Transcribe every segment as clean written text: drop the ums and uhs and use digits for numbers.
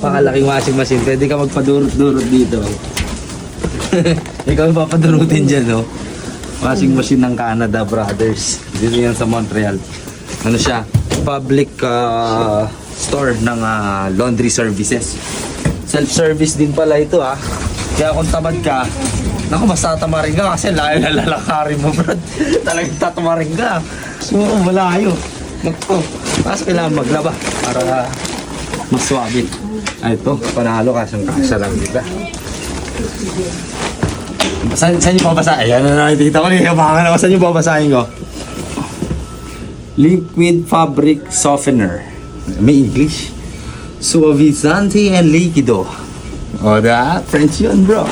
Pakalaking washing machine. Pwede ka magpadurot-durot dito. Ikaw yung papadurutin dyan, no? Washing machine ng Canada Brothers. Dito yan sa Montreal. Ano siya? Public store ng laundry services. Self-service din pala ito, ha? Kaya kung tamad ka, naku, mas tatamarin ka kasi lalakarin mo, bro. Talagang tatamarin ka. So, malayo. Naku, mas kailangan maglaba para mas swabe. Ay, ito, panalo ka siyang kasya lang dito. Saan yung babasahin? Ayan na nakikita ko niya. Baka naman, saan yung babasahin ko? Liquid fabric softener. May English. Suavizante and liquido. O, French yun, bro.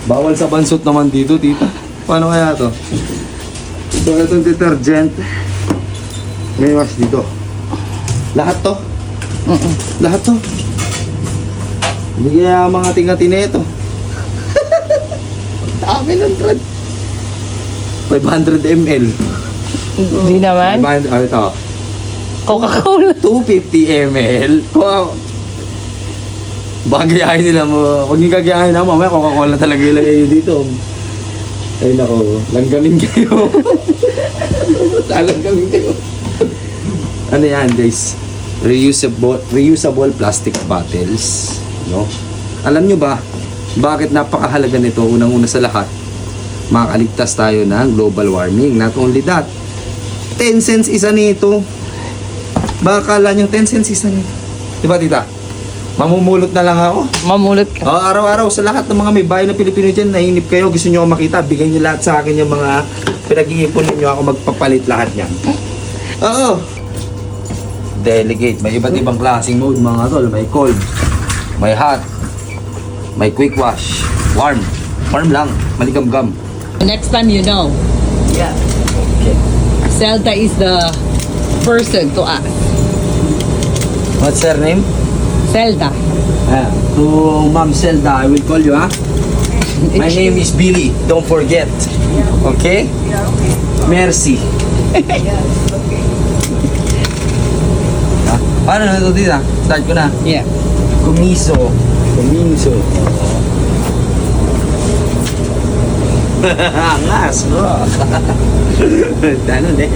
Bawal sa bansot naman dito, tita. Paano kaya to? So, itong detergent. May wash dito. Lahat to? Lahat to? Hindi kaya mga tingati na ito. Dami ng trad. 500 ml. Hindi naman. Ito. Coca-Cola. 250 ml. Baka gayahin nila mo. Huwag yung gagayahin na, mamaya Coca-Cola talaga ilagay nyo dito. Ay nako, langgamin kayo. Langgamin kayo. Ano yan guys? Reusable plastic bottles. No? Alam nyo ba, bakit napakahalaga nito? Unang-una sa lahat, makakaligtas tayo ng global warming. Not only that, 10 cents isa nito. Baka kala nyo 10 cents isa nito. Diba tita? Mamumulot na lang ako. Mamulot ka. Araw-araw sa lahat ng mga may bayan na Pilipino dyan, nainip kayo, gusto nyo ako makita, bigay nyo lahat sa akin yung mga pinag-iipon ninyo, ako magpapalit lahat yan. Oo. Delegate. May iba't ibang klaseng mode mga tol. May cold, may hot, may quick wash, warm. Warm lang, maligam-gam. Next time you know, Yeah. Okay. Zelda is the person to ask. What's her name? Zelda. To Ma'am Zelda, I will call you, ha? My name is Billy. Don't forget. Okay? Merci. Paano na ito dito? Start ko na. Yeah. Kumiso. Kumiso. Angas, bro. Ano, ne?